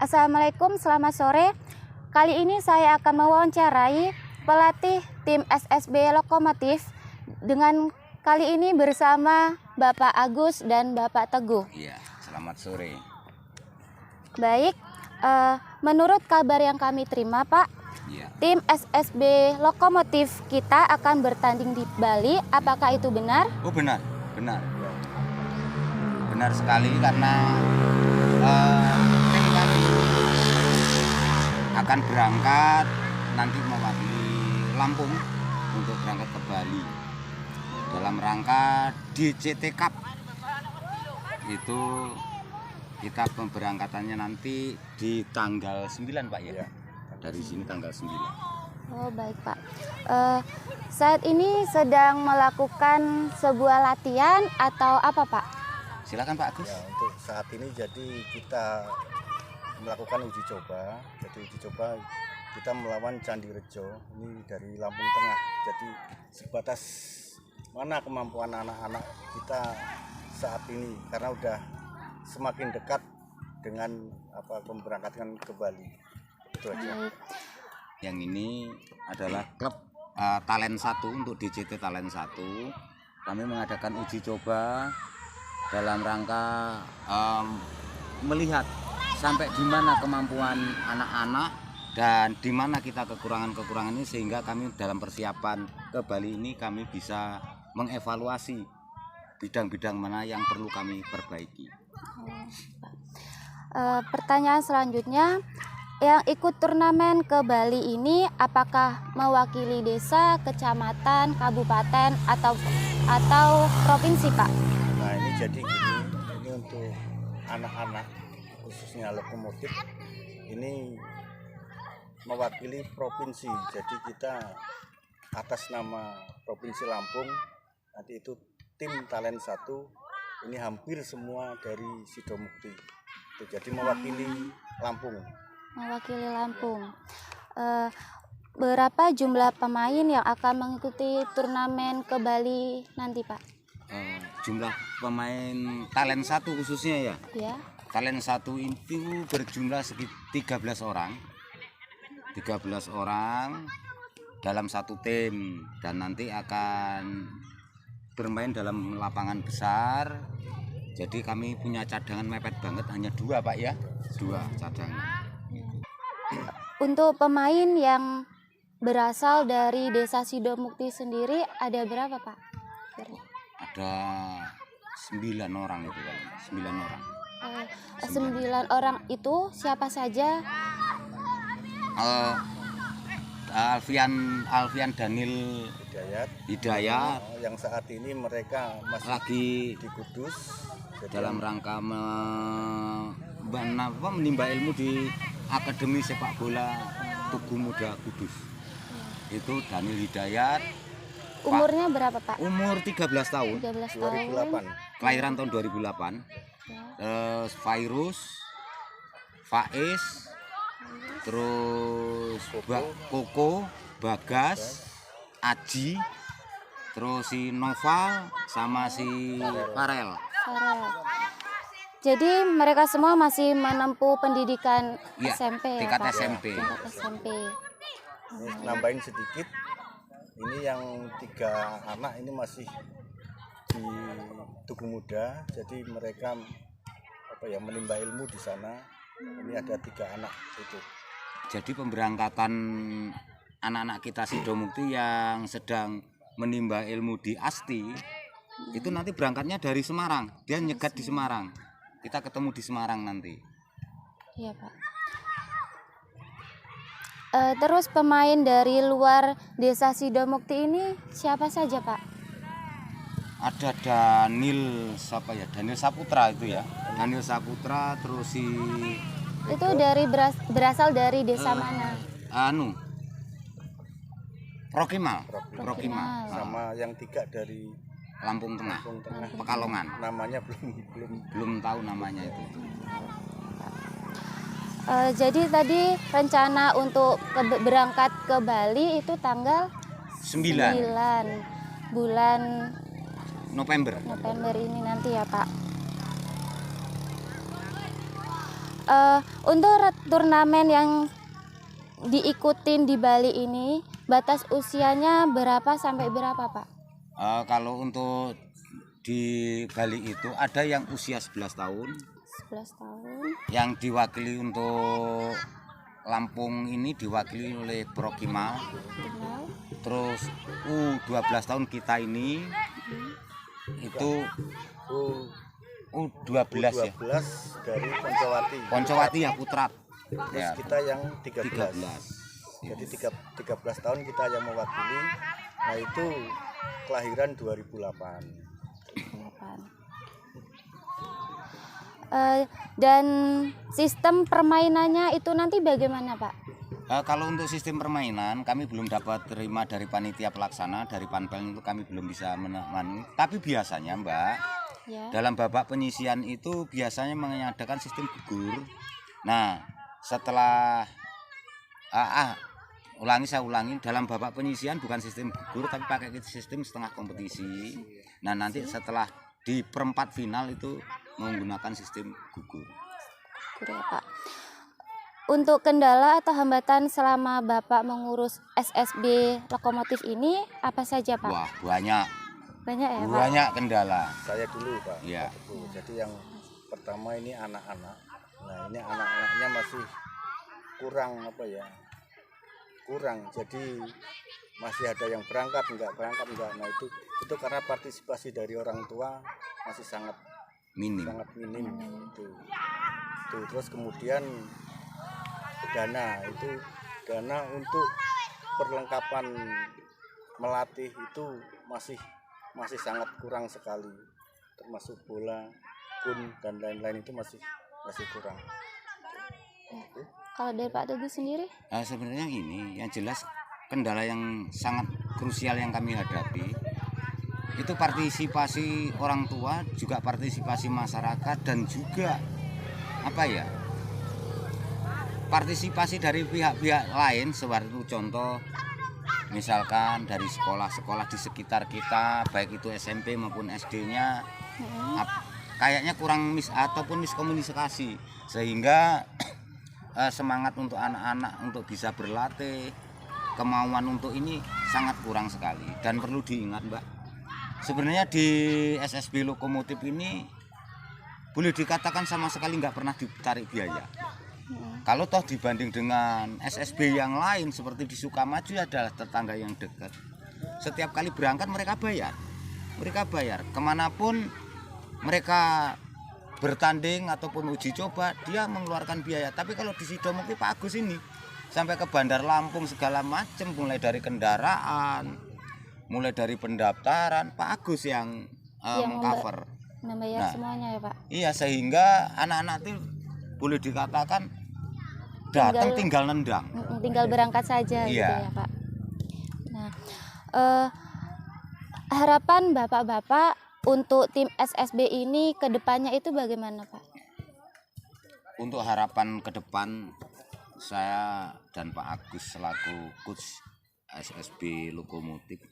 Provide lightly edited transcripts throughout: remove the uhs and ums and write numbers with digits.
Assalamualaikum, selamat sore. Kali ini saya akan mewawancarai pelatih tim SSB Lokomotif dengan kali ini bersama Bapak Agus dan Bapak Teguh. Iya, selamat sore. Baik, menurut kabar yang kami terima, Pak, Iya. tim SSB Lokomotif kita akan bertanding di Bali. Apakah itu benar? Oh benar. Benar sekali karena tim kami akan berangkat nanti mewakili Lampung untuk berangkat ke Bali dalam rangka DCT Cup. Itu kita pemberangkatannya nanti di tanggal 9 Pak ya. Dari sini tanggal 9. Oh baik Pak. Saat ini sedang melakukan sebuah latihan atau apa Pak? Silakan Pak Agus. Ya, untuk saat ini jadi kita melakukan uji coba. Jadi uji coba kita melawan Candi Rejo ini dari Lampung Tengah. Jadi sebatas mana kemampuan anak-anak kita saat ini karena udah semakin dekat dengan pemberangkatan ke Bali. Itu aja. Baik. Yang ini adalah klub Talent 1 untuk DCT Talent 1. Kami mengadakan uji coba dalam rangka melihat sampai di mana kemampuan anak-anak dan di mana kita kekurangan-kekurangan ini, sehingga kami dalam persiapan ke Bali ini kami bisa mengevaluasi bidang-bidang mana yang perlu kami perbaiki. Pertanyaan selanjutnya, yang ikut turnamen ke Bali ini apakah mewakili desa, kecamatan, kabupaten atau provinsi Pak? Nah ini jadi gini, ini untuk anak-anak khususnya lokomotif ini mewakili provinsi. Jadi kita atas nama Provinsi Lampung, nanti itu tim Talent 1 ini hampir semua dari Sidomukti. Itu jadi mewakili Lampung. Mewakili Lampung. Berapa jumlah pemain yang akan mengikuti turnamen ke Bali nanti Pak? Jumlah pemain Talent 1 khususnya ya. Ya. Talent 1 itu berjumlah sekitar 13 orang. 13 orang dalam satu tim dan nanti akan bermain dalam lapangan besar. Jadi kami punya cadangan mepet banget, hanya 2 Pak ya. 2 cadangan. Untuk pemain yang berasal dari Desa Sidomukti sendiri ada berapa Pak? Ada 9 orang itu kan. 9 orang. 9 orang itu siapa saja? Alfian Daniel Hidayat yang saat ini mereka masih lagi di Kudus dalam rangka menimba ilmu di Akademi Sepak Bola Tugu Muda Kudus. Itu Daniel Hidayat. Umurnya berapa Pak? Umur 13 tahun. 13 tahun. 2008. Kelahiran tahun 2008. Virus, Faiz, terus Koko, Bagas, Aji, terus si Noval sama si Farel. Jadi mereka semua masih menempuh pendidikan Ya, SMP ya tingkat Pak? SMP. Tingkat SMP. Ini nambahin sedikit, ini yang 3 anak ini masih di Tugu Muda, jadi mereka menimba ilmu di sana. Ini ada 3 anak itu. Jadi pemberangkatan anak-anak kita Sidomukti yang sedang menimba ilmu di Asti itu nanti berangkatnya dari Semarang. Dia nyegat di Semarang. Kita ketemu di Semarang nanti. Iya Pak. Terus pemain dari luar Desa Sidomukti ini siapa saja Pak? Ada Daniel Saputra itu ya. Daniel Saputra, terus si Itu dari berasal dari desa mana? Rokimal. Sama yang 3 dari Lampung Tengah. Pekalongan. Namanya Belum tahu namanya itu. Jadi tadi rencana untuk berangkat ke Bali itu tanggal 9 bulan November ini nanti ya Pak. Untuk turnamen yang diikutin di Bali ini, batas usianya berapa sampai berapa, Pak? Kalau untuk di Bali itu ada yang usia 11 tahun, 11 tahun. yang diwakili untuk Lampung ini diwakili oleh Prokimal. Kenal. Terus U12 tahun kita ini itu U12 ya. 12 dari Poncowati. Poncowati ya Putra. Terus Ya, kita yang 13. 13. Jadi 13 tahun kita yang mewakili. Nah itu kelahiran 2008. Dan sistem permainannya itu nanti bagaimana, Pak? Kalau untuk sistem permainan kami belum dapat terima dari panitia pelaksana, dari Panpel itu kami belum bisa menemani. Tapi biasanya Mbak, Ya. dalam babak penyisian itu biasanya mengadakan sistem gugur. Nah, setelah saya ulangi, dalam babak penyisian bukan sistem gugur tapi pakai sistem setengah kompetisi. Nah, nanti setelah di perempat final itu menggunakan sistem gugur. Gugur ya, Pak. Untuk kendala atau hambatan selama Bapak mengurus SSB lokomotif ini apa saja, Pak? Wah, banyak Banyak ya, Pak? banyak kendala. Saya dulu Pak. Iya. Jadi yang pertama ini anak-anak. Nah ini anak-anaknya masih kurang apa ya? Kurang. Jadi masih ada yang berangkat enggak. Nah itu karena partisipasi dari orang tua masih sangat Minim. minim itu. Terus kemudian dana untuk perlengkapan melatih itu masih sangat kurang sekali, termasuk bola, kun dan lain-lain itu masih kurang. Kalau dari Pak Teguh sendiri? Sebenarnya ini yang jelas kendala yang sangat krusial yang kami hadapi itu partisipasi orang tua, juga partisipasi masyarakat, dan juga partisipasi dari pihak-pihak lain, seperti contoh misalkan dari sekolah-sekolah di sekitar kita, baik itu SMP maupun SD-nya, kayaknya kurang miskomunikasi, sehingga semangat untuk anak-anak untuk bisa berlatih, kemauan untuk ini sangat kurang sekali. Dan perlu diingat Mbak, sebenarnya di SSB lokomotif ini boleh dikatakan sama sekali nggak pernah ditarik biaya. Kalau toh dibanding dengan SSB yang lain seperti di Sukamaju adalah tetangga yang dekat. Setiap kali berangkat mereka bayar. Kemanapun mereka bertanding ataupun uji coba, dia mengeluarkan biaya. Tapi kalau di Sidomukti Pak Agus ini sampai ke Bandar Lampung segala macam, mulai dari kendaraan, mulai dari pendaftaran, Pak Agus yang mengcover. Membayar semuanya ya, Pak? Iya, sehingga anak-anak itu boleh dikatakan datang tinggal nendang. Tinggal berangkat saja gitu ya, Pak. Nah, harapan Bapak-bapak untuk tim SSB ini ke depannya itu bagaimana, Pak? Untuk harapan ke depan, saya dan Pak Agus selaku coach SSB lokomotif,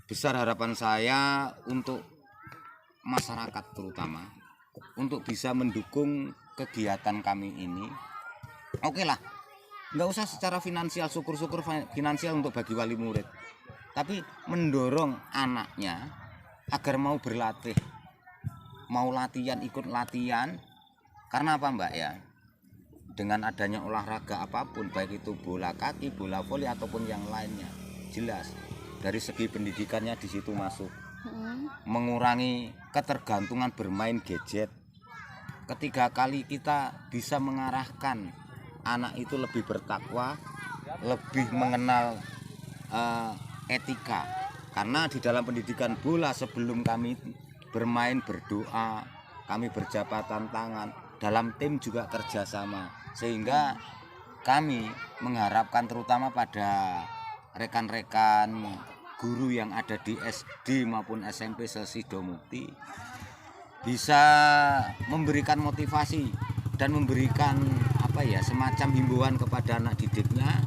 besar harapan saya untuk masyarakat terutama untuk bisa mendukung kegiatan kami ini. Oke lah, nggak usah secara finansial, syukur-syukur finansial untuk bagi wali murid, tapi mendorong anaknya agar mau berlatih, mau latihan, ikut latihan. Karena apa Mbak ya, dengan adanya olahraga apapun, baik itu bola kaki, bola voli ataupun yang lainnya, jelas dari segi pendidikannya di situ masuk. Mengurangi ketergantungan bermain gadget. Ketiga kali kita bisa mengarahkan anak itu lebih bertakwa, lebih mengenal etika. Karena di dalam pendidikan bola, sebelum kami bermain berdoa, kami berjabatan tangan, dalam tim juga kerjasama. Sehingga kami mengharapkan terutama pada rekan-rekan guru yang ada di SD maupun SMP se-Sidomukti bisa memberikan motivasi dan memberikan semacam himbauan kepada anak didiknya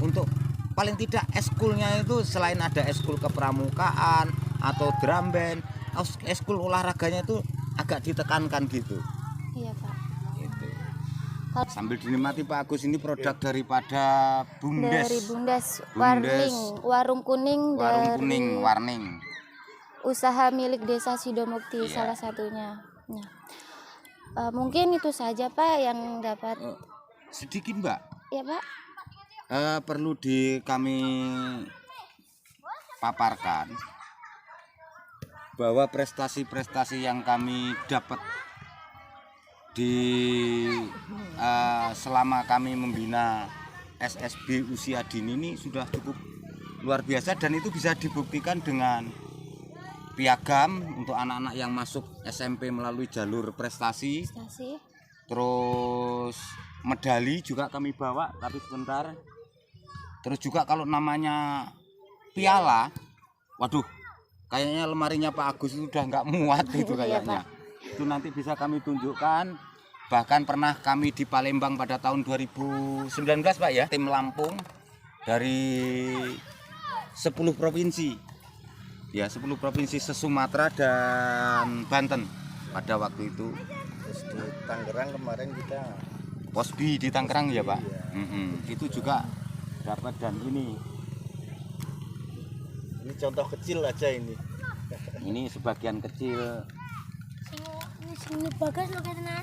untuk paling tidak eskulnya itu selain ada eskul kepramukaan atau drum band, eskul olahraganya itu agak ditekankan gitu. Iya Pak. Sambil dinikmati Pak Agus, ini produk daripada Bumdes. Dari Bumdes Bumdes. Warung Kuning Warung dari Kuning, Warning. usaha milik Desa Sidomukti Iya. salah satunya. Nah, mungkin itu saja Pak yang dapat Sedikit Mbak, ya Pak. perlu kami paparkan bahwa prestasi-prestasi yang kami dapat selama kami membina SSB usia dini ini sudah cukup luar biasa, dan itu bisa dibuktikan dengan piagam untuk anak-anak yang masuk SMP melalui jalur prestasi. Prestasi. Terus medali juga kami bawa, tapi sebentar. Terus juga kalau namanya piala, waduh, kayaknya lemarinya Pak Agus itu udah nggak muat itu kayaknya. Itu nanti bisa kami tunjukkan. Bahkan pernah kami di Palembang pada tahun 2019 Pak ya, tim Lampung dari 10 provinsi. Ya, 10 provinsi se-Sumatera dan Banten pada waktu itu. Terus di Tangerang kemarin kita Posbi di Tangerang ya Pak. Iya. Itu juga dapat, dan ini contoh kecil aja ini. ini sebagian kecil, Sini bagas lo tenan.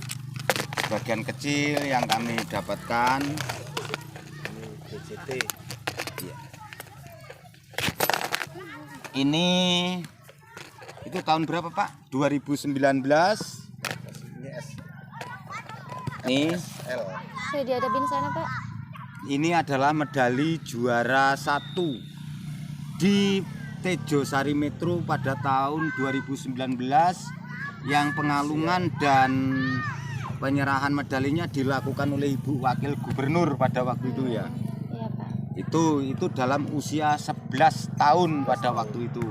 sebagian kecil yang kami dapatkan. Ini DCT. Iya. Ini itu tahun berapa Pak? 2019. Ini Nih, SL. Saya dihadapin sana Pak. ini adalah medali juara 1 di Tejo Sari Metro pada tahun 2019, yang pengalungan dan penyerahan medalinya dilakukan oleh Ibu Wakil Gubernur pada waktu itu ya. Iya Pak. Itu dalam usia 11 tahun pada waktu itu.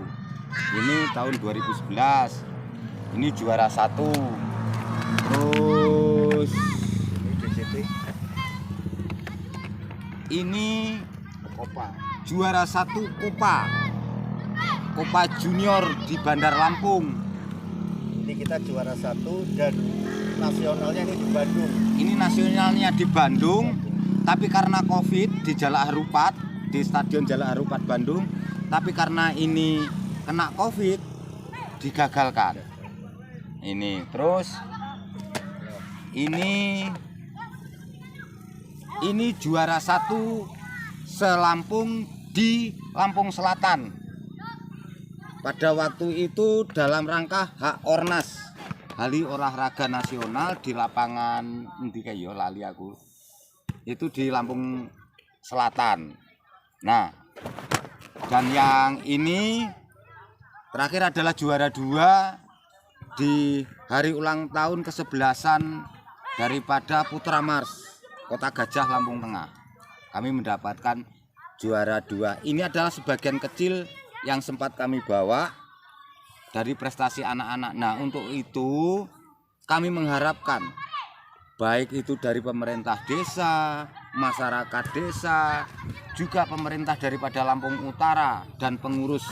Ini tahun 2011. Ini juara 1. Terus Ini DCT. ini Kopa. juara 1 Kopa Junior di Bandar Lampung. Ini kita juara 1 dan nasionalnya ini di Bandung. Ini nasionalnya di Bandung, tapi karena Covid di Jalak Harupat, di Stadion Jalak Harupat Bandung, tapi karena ini kena Covid digagalkan. Ini terus ini juara 1 se-Lampung di Lampung Selatan. Pada waktu itu dalam rangka Hak Ornas, Hari Olahraga Nasional di lapangan endi kae lali aku. Itu di Lampung Selatan. Nah, dan yang ini terakhir adalah juara 2 di hari ulang tahun ke-11 daripada Putra Mars Kota Gajah Lampung Tengah. Kami mendapatkan juara 2. Ini adalah sebagian kecil yang sempat kami bawa dari prestasi anak-anak. Nah, untuk itu kami mengharapkan baik itu dari pemerintah desa, masyarakat desa, juga pemerintah daripada Lampung Utara dan pengurus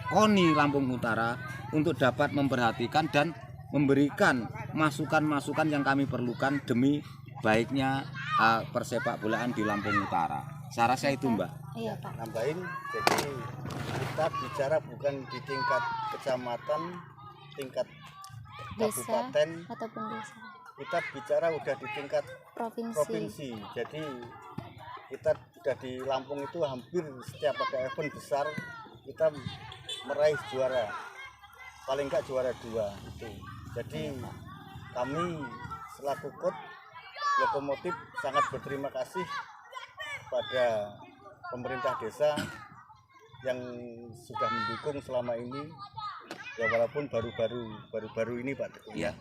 KONI Lampung Utara untuk dapat memperhatikan dan memberikan masukan-masukan yang kami perlukan demi baiknya persepak bolaan di Lampung Utara. Saya rasa itu Mbak. Iya Pak. Nambahin, jadi kita bicara bukan di tingkat kecamatan, tingkat Desa kabupaten, ataupun desa. kita bicara udah di tingkat Provinsi. provinsi. Jadi kita udah di Lampung itu hampir setiap ada event besar kita meraih juara, paling enggak juara 2 itu. Jadi kami selaku KOT Lokomotif sangat berterima kasih pada pemerintah desa yang sudah mendukung selama ini, ya walaupun baru-baru ini Pak. Iya,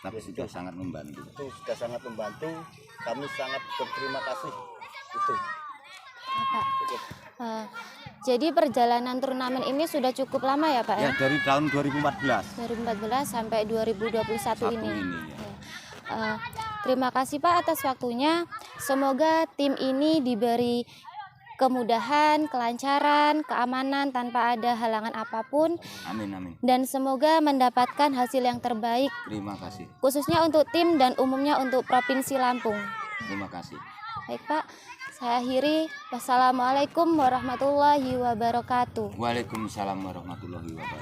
tapi Ya, sudah itu. sangat membantu. Itu sudah sangat membantu, kami sangat berterima kasih itu. Ya, Pak. Cukup. Jadi perjalanan turnamen ini sudah cukup lama ya Pak Ya, ya? dari tahun 2014 2014 sampai 2021 satu ini. ini ya. Ya. Terima kasih Pak atas waktunya. Semoga tim ini diberi kemudahan, kelancaran, keamanan tanpa ada halangan apapun, Amin amin. dan semoga mendapatkan hasil yang terbaik Terima kasih. khususnya untuk tim dan umumnya untuk Provinsi Lampung. Terima kasih. Baik Pak, saya akhiri. Wassalamualaikum warahmatullahi wabarakatuh. Waalaikumsalam warahmatullahi wabarakatuh.